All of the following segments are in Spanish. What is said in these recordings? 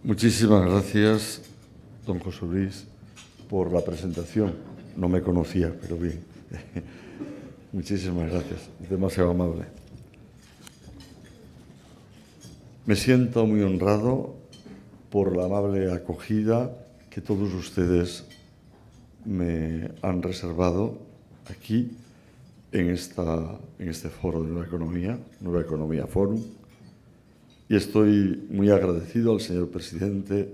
Muchísimas gracias, don José Luis, por la presentación. No me conocía, pero bien. Muchísimas gracias, es demasiado amable. Me siento muy honrado por la amable acogida que todos ustedes me han reservado aquí en este foro de Nueva Economía Forum. Y estoy muy agradecido al señor presidente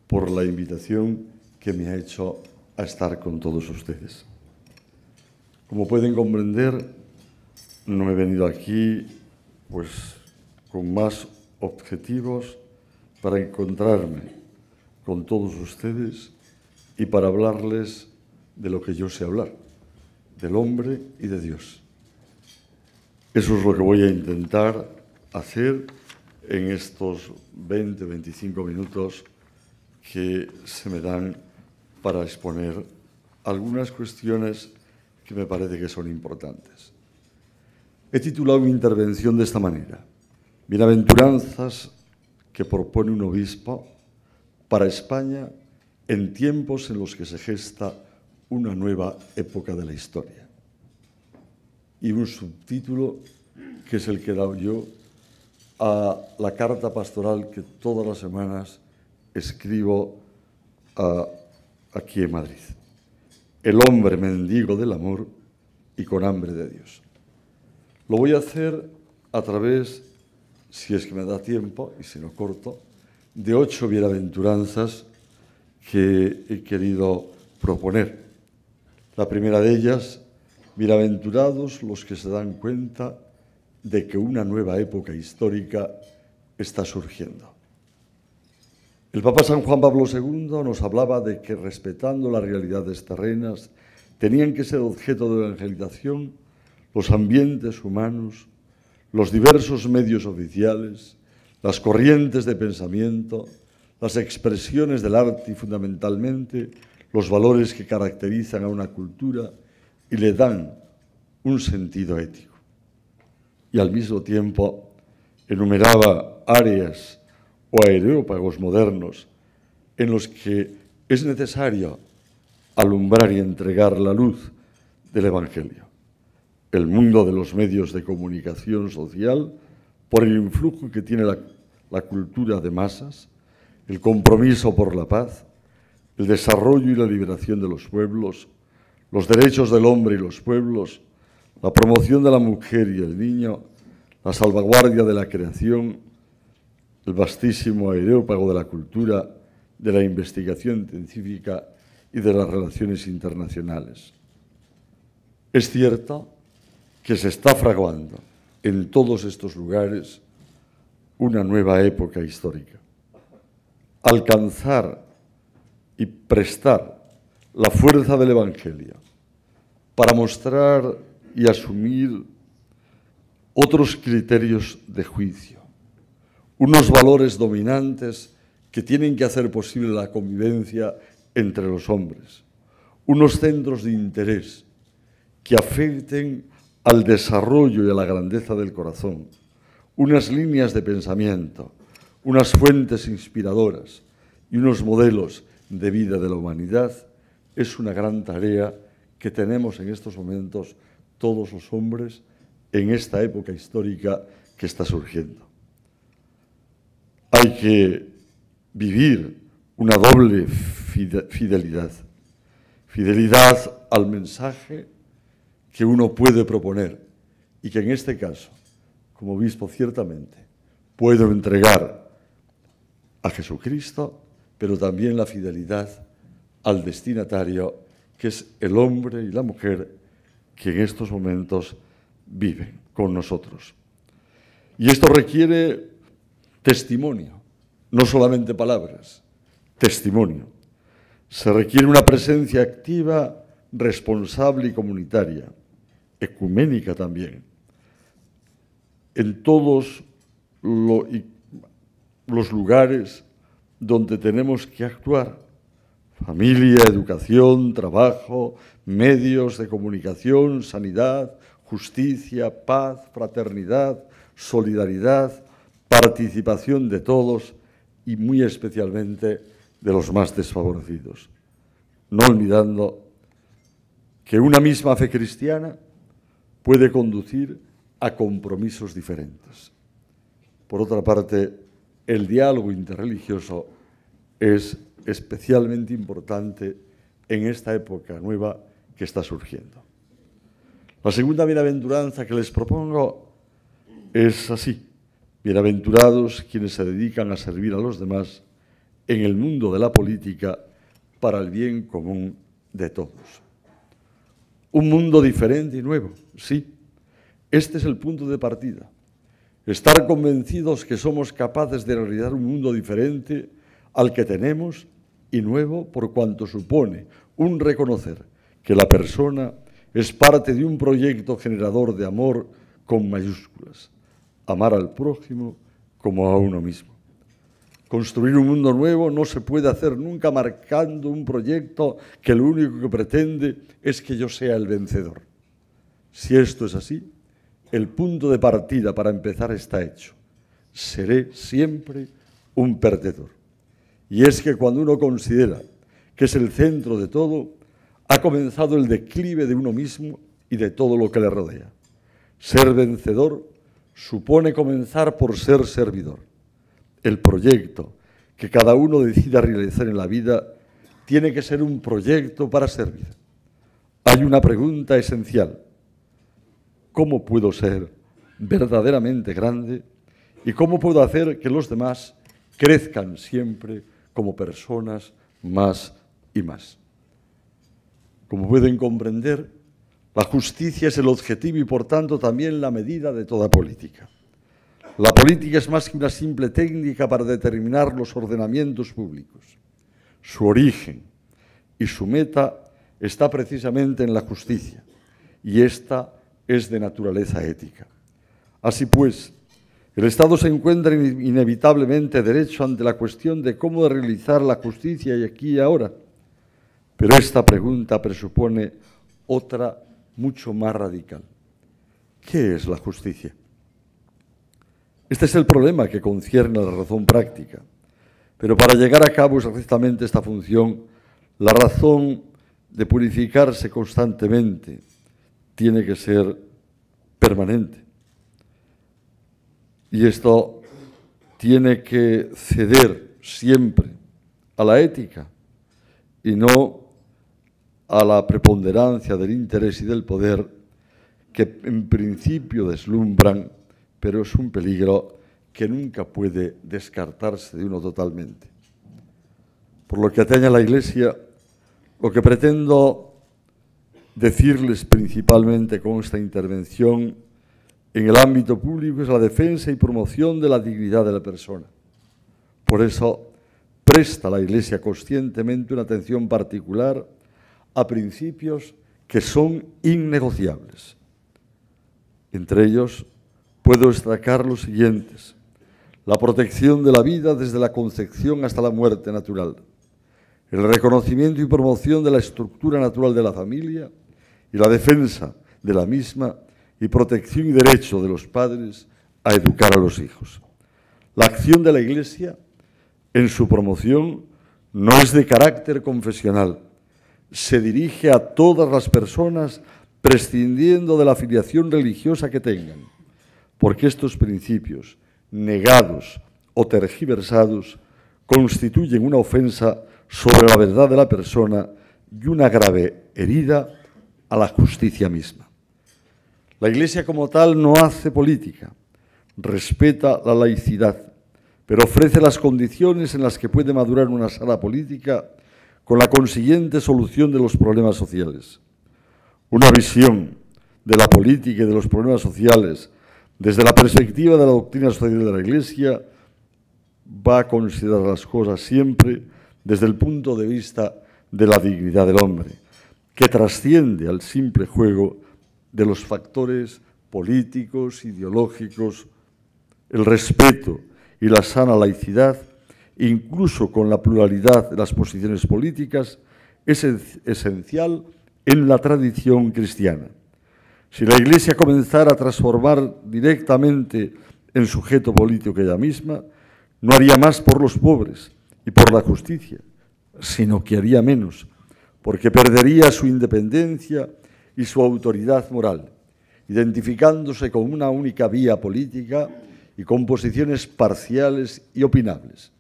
por la invitación que me ha hecho a estar con todos ustedes. Como pueden comprender, no he venido aquí pues con más objetivos para encontrarme con todos ustedes y para hablarles de lo que yo sé hablar, del hombre y de Dios. Eso es lo que voy a intentar hacer en estos 20-25 minutos que se me dan para exponer algunas cuestiones que me parece que son importantes. He titulado mi intervención de esta manera: Bienaventuranzas que propone un obispo para España en tiempos en los que se gesta una nueva época de la historia. Y un subtítulo que es el que he dado yo a la carta pastoral que todas las semanas escribo aquí en Madrid. El hombre mendigo del amor y con hambre de Dios. Lo voy a hacer a través, si es que me da tiempo y si no corto, de 8 bienaventuranzas que he querido proponer. La primera de ellas: bienaventurados los que se dan cuenta de que una nueva época histórica está surgiendo. El Papa San Juan Pablo II nos hablaba de que, respetando las realidades terrenas, tenían que ser objeto de evangelización los ambientes humanos, los diversos medios oficiales, las corrientes de pensamiento, las expresiones del arte y, fundamentalmente, los valores que caracterizan a una cultura y le dan un sentido ético. Y al mismo tiempo enumeraba áreas o areópagos modernos en los que es necesario alumbrar y entregar la luz del Evangelio. El mundo de los medios de comunicación social, por el influjo que tiene la cultura de masas, el compromiso por la paz, el desarrollo y la liberación de los pueblos, los derechos del hombre y los pueblos, la promoción de la mujer y el niño, la salvaguardia de la creación, el vastísimo areópago de la cultura, de la investigación científica y de las relaciones internacionales. Es cierto que se está fraguando en todos estos lugares una nueva época histórica. Alcanzar y prestar la fuerza del Evangelio para mostrar y asumir otros criterios de juicio, unos valores dominantes que tienen que hacer posible la convivencia entre los hombres, unos centros de interés que afecten al desarrollo y a la grandeza del corazón, unas líneas de pensamiento, unas fuentes inspiradoras y unos modelos de vida de la humanidad, es una gran tarea que tenemos en estos momentos todos los hombres en esta época histórica que está surgiendo. Hay que vivir una doble fidelidad. Fidelidad al mensaje que uno puede proponer y que en este caso, como obispo, ciertamente puedo entregar a Jesucristo, pero también la fidelidad al destinatario, que es el hombre y la mujer que en estos momentos viven con nosotros. Y esto requiere testimonio, no solamente palabras, testimonio. Se requiere una presencia activa, responsable y comunitaria, ecuménica también, en todos los lugares donde tenemos que actuar: familia, educación, trabajo, medios de comunicación, sanidad, justicia, paz, fraternidad, solidaridad, participación de todos y muy especialmente de los más desfavorecidos, no olvidando que una misma fe cristiana puede conducir a compromisos diferentes. Por otra parte, el diálogo interreligioso es especialmente importante en esta época nueva que está surgiendo. La segunda bienaventuranza que les propongo es así: bienaventurados quienes se dedican a servir a los demás en el mundo de la política para el bien común de todos. Un mundo diferente y nuevo, sí. Este es el punto de partida. Estar convencidos que somos capaces de realizar un mundo diferente al que tenemos y nuevo por cuanto supone un reconocer que la persona es parte de un proyecto generador de amor con mayúsculas. Amar al prójimo como a uno mismo. Construir un mundo nuevo no se puede hacer nunca marcando un proyecto que lo único que pretende es que yo sea el vencedor. Si esto es así, el punto de partida para empezar está hecho. Seré siempre un perdedor. Y es que cuando uno considera que es el centro de todo, ha comenzado el declive de uno mismo y de todo lo que le rodea. Ser vencedor supone comenzar por ser servidor. El proyecto que cada uno decida realizar en la vida tiene que ser un proyecto para servir. Hay una pregunta esencial: ¿cómo puedo ser verdaderamente grande y cómo puedo hacer que los demás crezcan siempre como personas más y más? Como pueden comprender, la justicia es el objetivo y, por tanto, también la medida de toda política. La política es más que una simple técnica para determinar los ordenamientos públicos. Su origen y su meta está precisamente en la justicia, y esta es de naturaleza ética. Así pues, el Estado se encuentra inevitablemente derecho ante la cuestión de cómo realizar la justicia y aquí y ahora. Pero esta pregunta presupone otra mucho más radical. ¿Qué es la justicia? Este es el problema que concierne a la razón práctica. Pero para llegar a cabo exactamente esta función, la razón de purificarse constantemente tiene que ser permanente. Y esto tiene que ceder siempre a la ética y no a la preponderancia del interés y del poder que en principio deslumbran, pero es un peligro que nunca puede descartarse de uno totalmente. Por lo que atañe a la Iglesia, lo que pretendo decirles principalmente con esta intervención en el ámbito público es la defensa y promoción de la dignidad de la persona. Por eso presta la Iglesia conscientemente una atención particular a principios que son innegociables. Entre ellos puedo destacar los siguientes: la protección de la vida desde la concepción hasta la muerte natural, el reconocimiento y promoción de la estructura natural de la familia y la defensa de la misma y protección y derecho de los padres a educar a los hijos. La acción de la Iglesia en su promoción no es de carácter confesional, se dirige a todas las personas prescindiendo de la afiliación religiosa que tengan, porque estos principios, negados o tergiversados, constituyen una ofensa sobre la verdad de la persona y una grave herida a la justicia misma. La Iglesia como tal no hace política, respeta la laicidad, pero ofrece las condiciones en las que puede madurar una sana política con la consiguiente solución de los problemas sociales. Una visión de la política y de los problemas sociales desde la perspectiva de la doctrina social de la Iglesia va a considerar las cosas siempre desde el punto de vista de la dignidad del hombre, que trasciende al simple juego de los factores políticos, ideológicos. El respeto y la sana laicidad, incluso con la pluralidad de las posiciones políticas, es esencial en la tradición cristiana. Si la Iglesia comenzara a transformar directamente en sujeto político ella misma, no haría más por los pobres y por la justicia, sino que haría menos, porque perdería su independencia y su autoridad moral, identificándose con una única vía política y con posiciones parciales y opinables.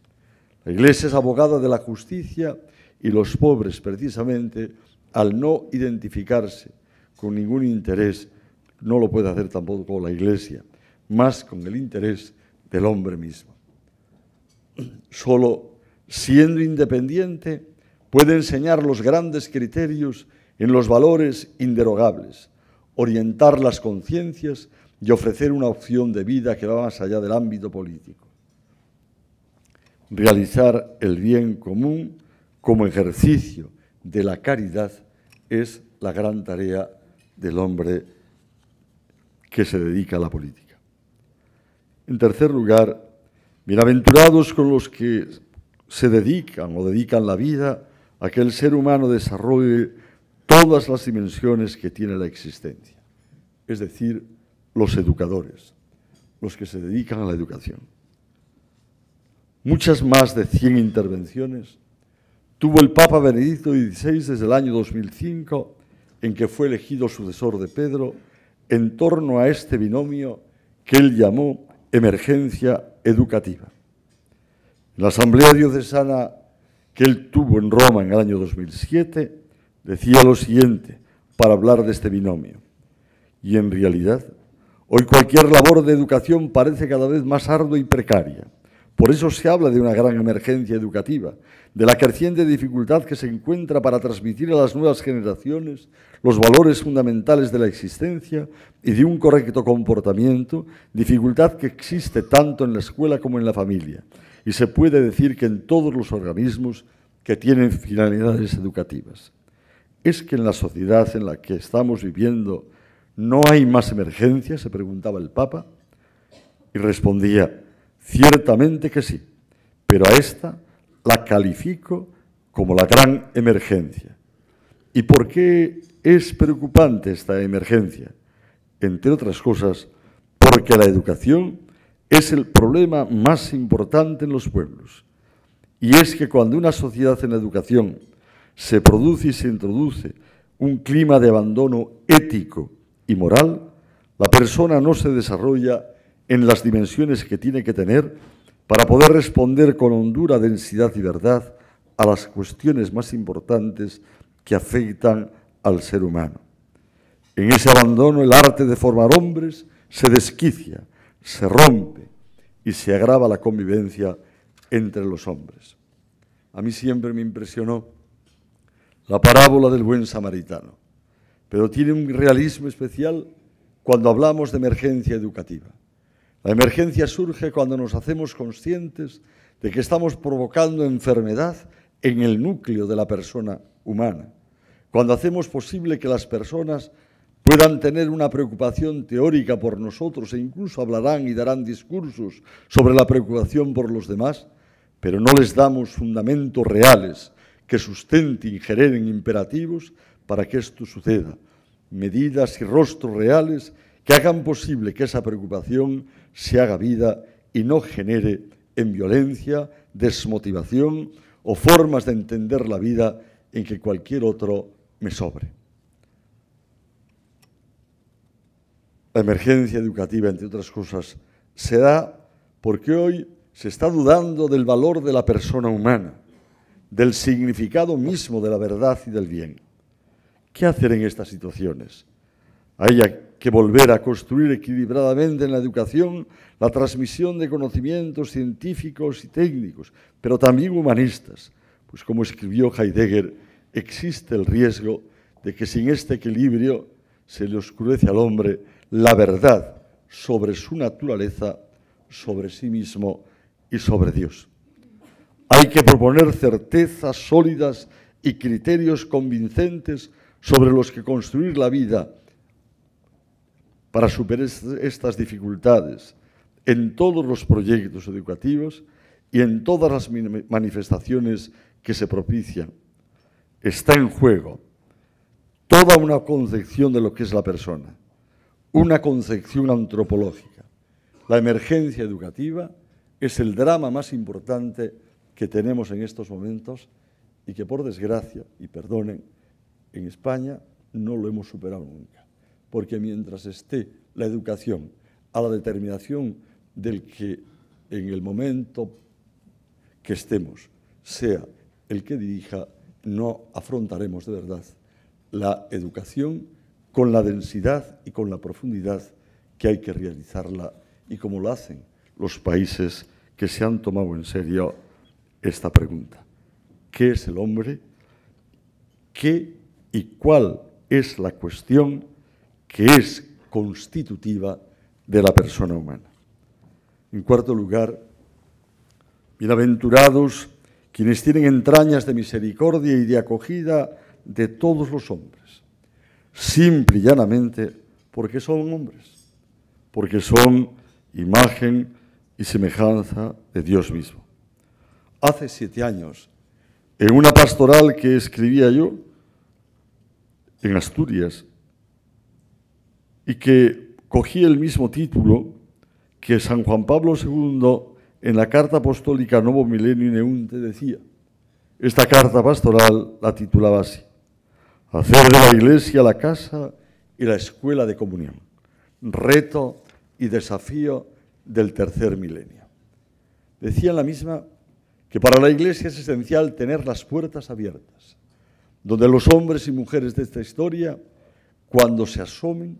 La Iglesia es abogada de la justicia y los pobres, precisamente, al no identificarse con ningún interés, no lo puede hacer tampoco la Iglesia, más con el interés del hombre mismo. Solo siendo independiente puede enseñar los grandes criterios en los valores inderogables, orientar las conciencias y ofrecer una opción de vida que va más allá del ámbito político. Realizar el bien común como ejercicio de la caridad es la gran tarea del hombre que se dedica a la política. En tercer lugar, bienaventurados con los que se dedican o dedican la vida a que el ser humano desarrolle todas las dimensiones que tiene la existencia, es decir, los educadores, los que se dedican a la educación. Muchas más de 100 intervenciones tuvo el Papa Benedicto XVI desde el año 2005, en que fue elegido sucesor de Pedro, en torno a este binomio que él llamó emergencia educativa. En la Asamblea Diocesana que él tuvo en Roma en el año 2007, decía lo siguiente para hablar de este binomio. Y en realidad, hoy cualquier labor de educación parece cada vez más ardua y precaria. Por eso se habla de una gran emergencia educativa, de la creciente dificultad que se encuentra para transmitir a las nuevas generaciones los valores fundamentales de la existencia y de un correcto comportamiento, dificultad que existe tanto en la escuela como en la familia. Y se puede decir que en todos los organismos que tienen finalidades educativas. ¿Es que en la sociedad en la que estamos viviendo no hay más emergencia?, se preguntaba el Papa, y respondía, ciertamente que sí, pero a esta la califico como la gran emergencia. ¿Y por qué es preocupante esta emergencia? Entre otras cosas, porque la educación es el problema más importante en los pueblos. Y es que cuando una sociedad en educación se produce y se introduce un clima de abandono ético y moral, la persona no se desarrolla en las dimensiones que tiene que tener para poder responder con hondura, densidad y verdad a las cuestiones más importantes que afectan al ser humano. En ese abandono el arte de formar hombres se desquicia, se rompe y se agrava la convivencia entre los hombres. A mí siempre me impresionó la parábola del buen samaritano, pero tiene un realismo especial cuando hablamos de emergencia educativa. La emergencia surge cuando nos hacemos conscientes de que estamos provocando enfermedad en el núcleo de la persona humana, cuando hacemos posible que las personas puedan tener una preocupación teórica por nosotros e incluso hablarán y darán discursos sobre la preocupación por los demás, pero no les damos fundamentos reales que sustenten y generen imperativos para que esto suceda, medidas y rostros reales que hagan posible que esa preocupación se haga vida y no genere en violencia, desmotivación o formas de entender la vida en que cualquier otro me sobre. La emergencia educativa, entre otras cosas, se da porque hoy se está dudando del valor de la persona humana, del significado mismo de la verdad y del bien. ¿Qué hacer en estas situaciones? Hay que volver a construir equilibradamente en la educación la transmisión de conocimientos científicos y técnicos, pero también humanistas, pues como escribió Heidegger, existe el riesgo de que sin este equilibrio se le oscurece al hombre la verdad sobre su naturaleza, sobre sí mismo y sobre Dios. Hay que proponer certezas sólidas y criterios convincentes sobre los que construir la vida para superar estas dificultades en todos los proyectos educativos y en todas las manifestaciones que se propician. Está en juego toda una concepción de lo que es la persona, una concepción antropológica. La emergencia educativa es el drama más importante que tenemos en estos momentos y que, por desgracia, y perdonen, en España no lo hemos superado nunca. Porque mientras esté la educación a la determinación del que en el momento que estemos sea el que dirija, no afrontaremos de verdad la educación con la densidad y con la profundidad que hay que realizarla y como lo hacen los países que se han tomado en serio esta pregunta. ¿Qué es el hombre? ¿Qué y cuál es la cuestión que es constitutiva de la persona humana? En cuarto lugar, bienaventurados quienes tienen entrañas de misericordia y de acogida de todos los hombres, simple y llanamente porque son hombres, porque son imagen y semejanza de Dios mismo. Hace 7 años, en una pastoral que escribía yo en Asturias y que cogí el mismo título que San Juan Pablo II en la Carta Apostólica Novo Milenio Neunte decía. Esta carta pastoral la titulaba así: hacer de la Iglesia la casa y la escuela de comunión, reto y desafío del tercer milenio. Decía en la misma que para la Iglesia es esencial tener las puertas abiertas, donde los hombres y mujeres de esta historia, cuando se asomen,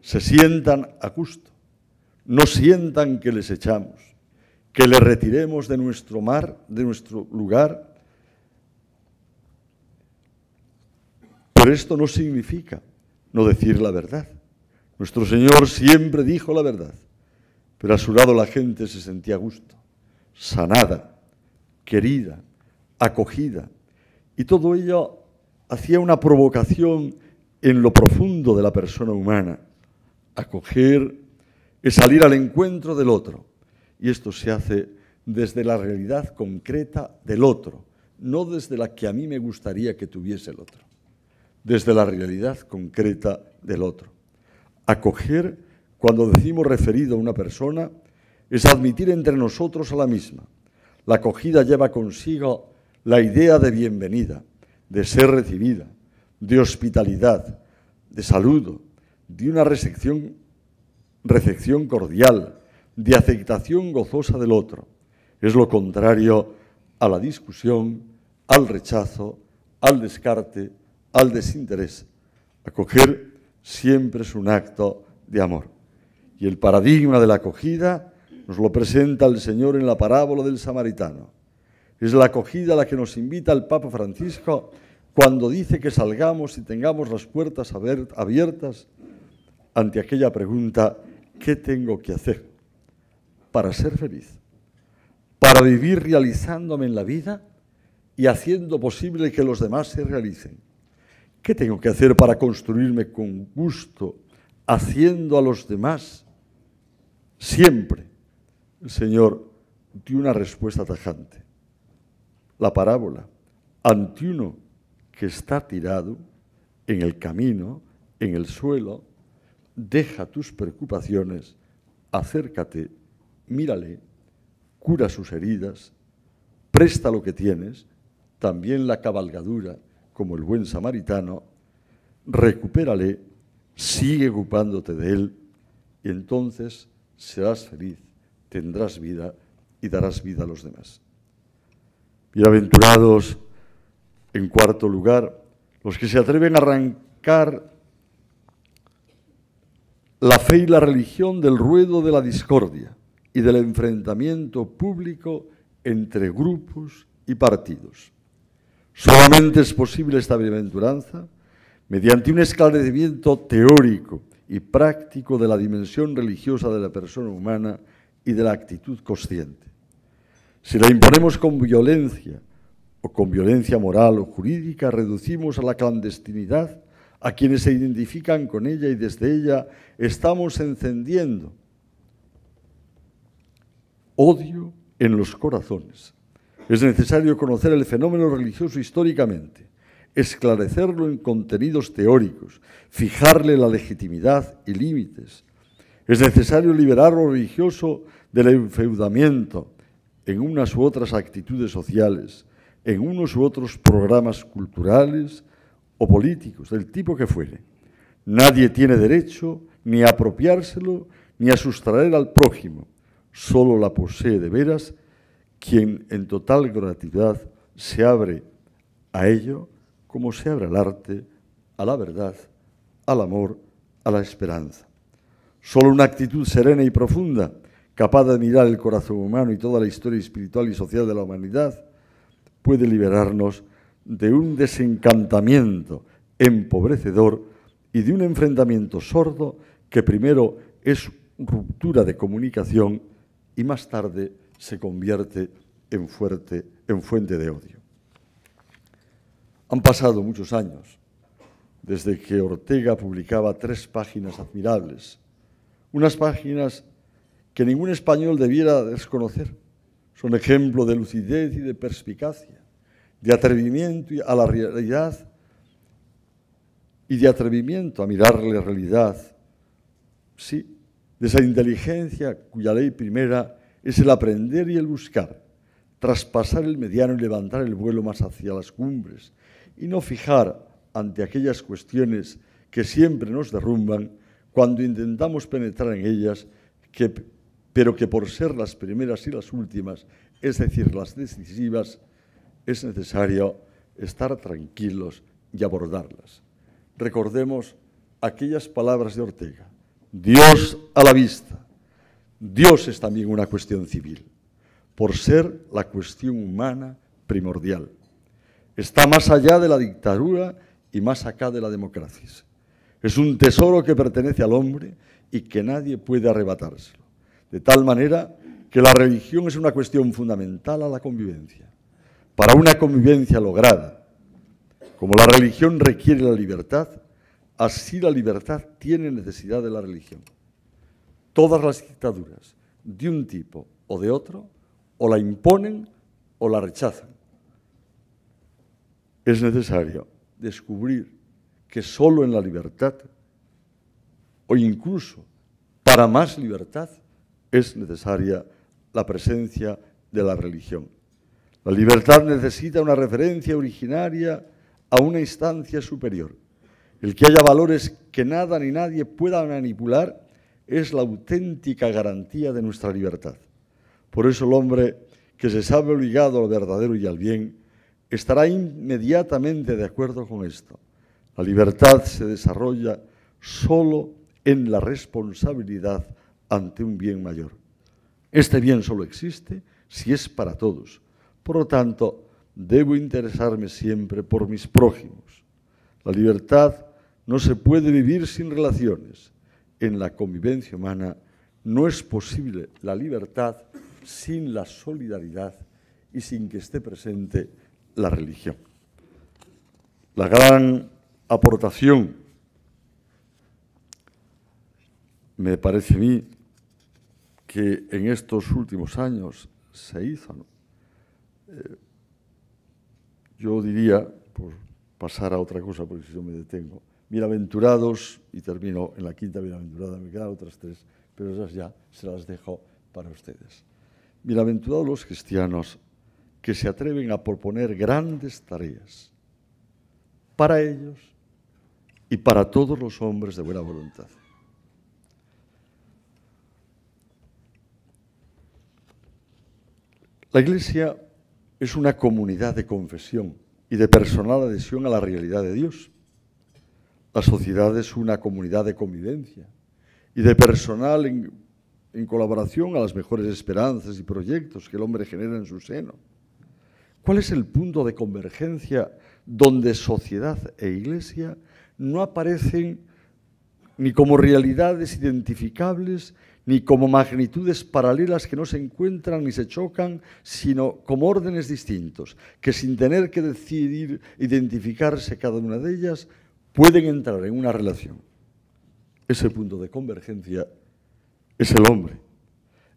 se sientan a gusto, no sientan que les echamos, que les retiremos de nuestro mar, de nuestro lugar. Pero esto no significa no decir la verdad. Nuestro Señor siempre dijo la verdad, pero a su lado la gente se sentía a gusto, sanada, querida, acogida, y todo ello hacía una provocación en lo profundo de la persona humana. Acoger es salir al encuentro del otro, y esto se hace desde la realidad concreta del otro, no desde la que a mí me gustaría que tuviese el otro, desde la realidad concreta del otro. Acoger, cuando decimos referido a una persona, es admitir entre nosotros a la misma. La acogida lleva consigo la idea de bienvenida, de ser recibida, de hospitalidad, de saludo, de una recepción cordial, de aceptación gozosa del otro. Es lo contrario a la discusión, al rechazo, al descarte, al desinterés. Acoger siempre es un acto de amor. Y el paradigma de la acogida nos lo presenta el Señor en la parábola del samaritano. Es la acogida a la que nos invita el Papa Francisco cuando dice que salgamos y tengamos las puertas abiertas ante aquella pregunta: ¿qué tengo que hacer para ser feliz? Para vivir realizándome en la vida y haciendo posible que los demás se realicen. ¿Qué tengo que hacer para construirme con gusto, haciendo a los demás? Siempre el Señor dio una respuesta tajante. La parábola, ante uno que está tirado en el camino, en el suelo, deja tus preocupaciones, acércate, mírale, cura sus heridas, presta lo que tienes, también la cabalgadura, como el buen samaritano, recupérale, sigue ocupándote de él, y entonces serás feliz, tendrás vida y darás vida a los demás. Bienaventurados, en cuarto lugar, los que se atreven a arrancar la fe y la religión del ruedo de la discordia y del enfrentamiento público entre grupos y partidos. Solamente es posible esta bienaventuranza mediante un esclarecimiento teórico y práctico de la dimensión religiosa de la persona humana y de la actitud consciente. Si la imponemos con violencia o con violencia moral o jurídica, reducimos a la clandestinidad a quienes se identifican con ella y desde ella estamos encendiendo odio en los corazones. Es necesario conocer el fenómeno religioso históricamente, esclarecerlo en contenidos teóricos, fijarle la legitimidad y límites, Es necesario liberar lo religioso del enfeudamiento en unas u otras actitudes sociales, en unos u otros programas culturales o políticos, del tipo que fuere. Nadie tiene derecho ni a apropiárselo ni a sustraer al prójimo. Solo la posee de veras quien en total gratuidad se abre a ello como se abre al arte, a la verdad, al amor, a la esperanza. Solo una actitud serena y profunda, capaz de admirar el corazón humano y toda la historia espiritual y social de la humanidad, puede liberarnos de un desencantamiento empobrecedor y de un enfrentamiento sordo que primero es ruptura de comunicación y más tarde se convierte en fuente de odio. Han pasado muchos años desde que Ortega publicaba 3 páginas admirables, unas páginas que ningún español debiera desconocer. Son ejemplo de lucidez y de perspicacia, de atrevimiento a la realidad y de atrevimiento a mirar la realidad, sí, de esa inteligencia cuya ley primera es el aprender y el buscar, traspasar el mediano y levantar el vuelo más hacia las cumbres, y no fijar ante aquellas cuestiones que siempre nos derrumban cuando intentamos penetrar en ellas, pero que por ser las primeras y las últimas, es decir, las decisivas, es necesario estar tranquilos y abordarlas. Recordemos aquellas palabras de Ortega: Dios a la vista. Dios es también una cuestión civil, por ser la cuestión humana primordial. Está más allá de la dictadura y más acá de la democracia. Es un tesoro que pertenece al hombre y que nadie puede arrebatárselo. De tal manera que la religión es una cuestión fundamental a la convivencia. Para una convivencia lograda, como la religión requiere la libertad, así la libertad tiene necesidad de la religión. Todas las dictaduras, de un tipo o de otro, o la imponen o la rechazan. Es necesario descubrir que solo en la libertad, o incluso para más libertad, es necesaria la presencia de la religión. La libertad necesita una referencia originaria a una instancia superior. El que haya valores que nada ni nadie pueda manipular es la auténtica garantía de nuestra libertad. Por eso el hombre que se sabe obligado al verdadero y al bien estará inmediatamente de acuerdo con esto. La libertad se desarrolla solo en la responsabilidad ante un bien mayor. Este bien solo existe si es para todos. Por lo tanto, debo interesarme siempre por mis prójimos. La libertad no se puede vivir sin relaciones. En la convivencia humana no es posible la libertad sin la solidaridad y sin que esté presente la religión. La gran aportación, me parece a mí, que en estos últimos años se hizo, ¿no? Yo diría, por pasar a otra cosa, porque si yo me detengo, bienaventurados, y termino en la quinta bienaventurada, me quedan otras 3, pero esas ya se las dejo para ustedes. Bienaventurados los cristianos que se atreven a proponer grandes tareas para ellos y para todos los hombres de buena voluntad. La Iglesia es una comunidad de confesión y de personal adhesión a la realidad de Dios. La sociedad es una comunidad de convivencia y de personal en colaboración a las mejores esperanzas y proyectos que el hombre genera en su seno. ¿Cuál es el punto de convergencia donde sociedad e Iglesia no aparecen ni como realidades identificables, ni como magnitudes paralelas que no se encuentran ni se chocan, sino como órdenes distintos, que sin tener que decidir identificarse cada una de ellas, pueden entrar en una relación? Ese punto de convergencia es el hombre,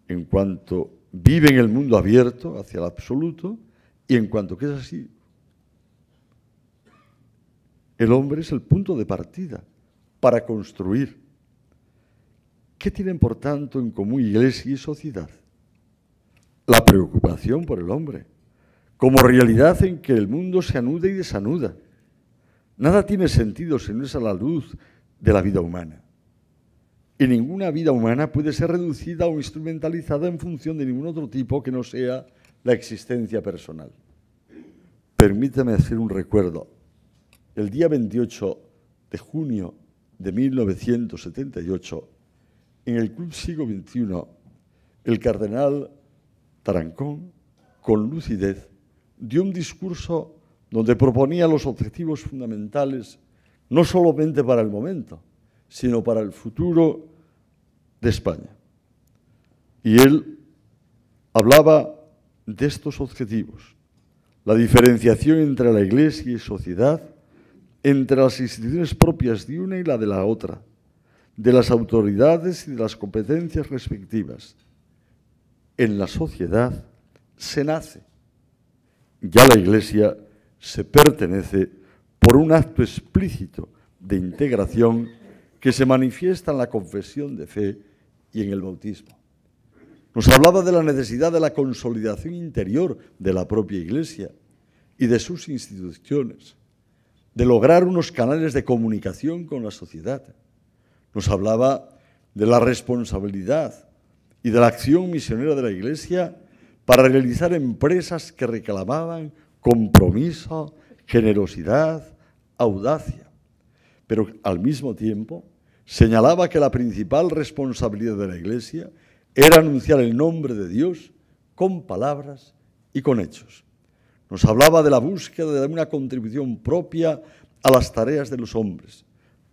en cuanto vive en el mundo abierto hacia el absoluto, y en cuanto que es así, el hombre es el punto de partida para construir. ¿Qué tienen, por tanto, en común Iglesia y sociedad? La preocupación por el hombre, como realidad en que el mundo se anuda y desanuda. Nada tiene sentido si no es a la luz de la vida humana. Y ninguna vida humana puede ser reducida o instrumentalizada en función de ningún otro tipo que no sea la existencia personal. Permítame hacer un recuerdo. El día 28 de junio de 1978, en el Club Siglo XXI, el cardenal Tarancón, con lucidez, dio un discurso donde proponía los objetivos fundamentales, no solamente para el momento, sino para el futuro de España. Y él hablaba de estos objetivos: la diferenciación entre la Iglesia y sociedad, entre las instituciones propias de una y la de la otra, de las autoridades y de las competencias respectivas. En la sociedad se nace, ya la Iglesia se pertenece por un acto explícito de integración que se manifiesta en la confesión de fe y en el bautismo. Nos hablaba de la necesidad de la consolidación interior de la propia Iglesia y de sus instituciones, de lograr unos canales de comunicación con la sociedad. Nos hablaba de la responsabilidad y de la acción misionera de la Iglesia para realizar empresas que reclamaban compromiso, generosidad, audacia. Pero al mismo tiempo señalaba que la principal responsabilidad de la Iglesia era anunciar el nombre de Dios con palabras y con hechos. Nos hablaba de la búsqueda de una contribución propia a las tareas de los hombres.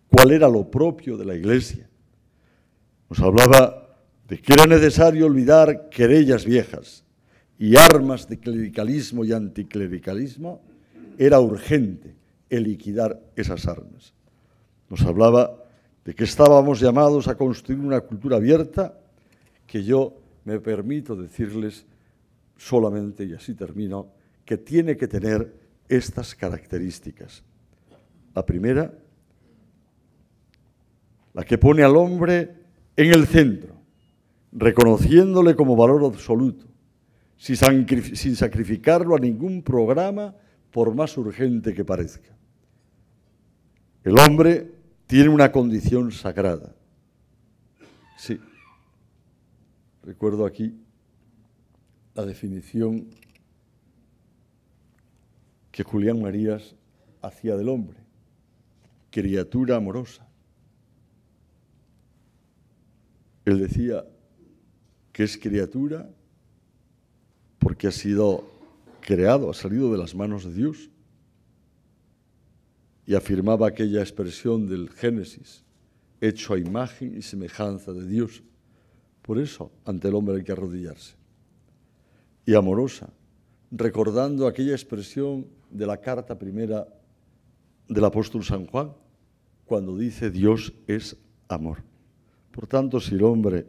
¿Cuál era lo propio de la Iglesia? Nos hablaba de que era necesario olvidar querellas viejas y armas de clericalismo y anticlericalismo. Era urgente el liquidar esas armas. Nos hablaba de que estábamos llamados a construir una cultura abierta, que yo me permito decirles solamente, y así termino, que tiene que tener estas características. La primera, la que pone al hombre en el centro, reconociéndole como valor absoluto, sin sacrificarlo a ningún programa, por más urgente que parezca. El hombre tiene una condición sagrada. Sí. Recuerdo aquí la definición que Julián Marías hacía del hombre: criatura amorosa. Él decía que es criatura porque ha sido creado, ha salido de las manos de Dios, y afirmaba aquella expresión del Génesis: hecho a imagen y semejanza de Dios. Por eso, ante el hombre hay que arrodillarse. Y amorosa, recordando aquella expresión de la carta primera del apóstol San Juan, cuando dice Dios es amor. Por tanto, si el hombre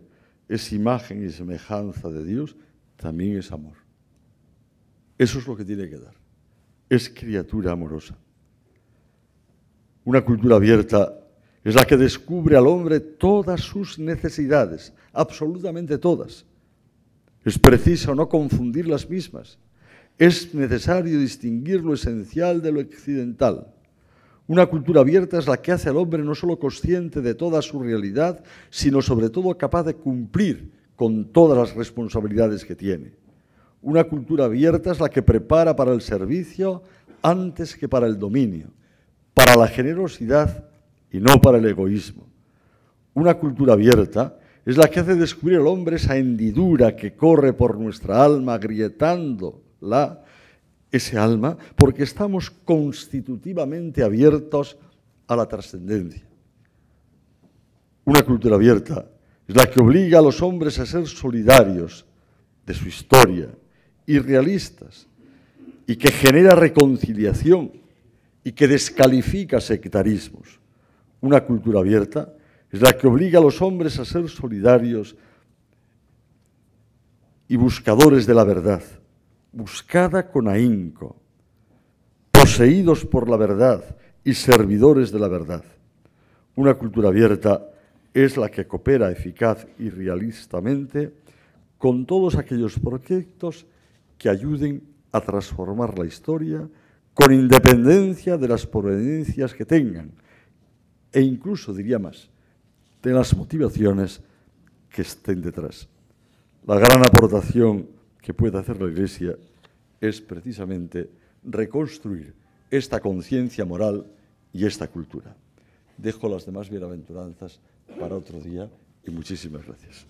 es imagen y semejanza de Dios, también es amor. Eso es lo que tiene que dar. Es criatura amorosa. Una cultura abierta es la que descubre al hombre todas sus necesidades, absolutamente todas. Es preciso no confundir las mismas. Es necesario distinguir lo esencial de lo accidental. Una cultura abierta es la que hace al hombre no solo consciente de toda su realidad, sino sobre todo capaz de cumplir con todas las responsabilidades que tiene. Una cultura abierta es la que prepara para el servicio antes que para el dominio, para la generosidad y no para el egoísmo. Una cultura abierta es la que hace descubrir al hombre esa hendidura que corre por nuestra alma, agrietándola, ese alma, porque estamos constitutivamente abiertos a la trascendencia. Una cultura abierta es la que obliga a los hombres a ser solidarios de su historia y realistas, y que genera reconciliación y que descalifica sectarismos. Una cultura abierta es la que obliga a los hombres a ser solidarios y buscadores de la verdad, buscada con ahínco, poseídos por la verdad y servidores de la verdad. Una cultura abierta es la que coopera eficaz y realistamente con todos aquellos proyectos que ayuden a transformar la historia con independencia de las proveniencias que tengan e incluso, diría más, de las motivaciones que estén detrás. La gran aportación que puede hacer la Iglesia es precisamente reconstruir esta conciencia moral y esta cultura. Dejo las demás bienaventuranzas para otro día y muchísimas gracias.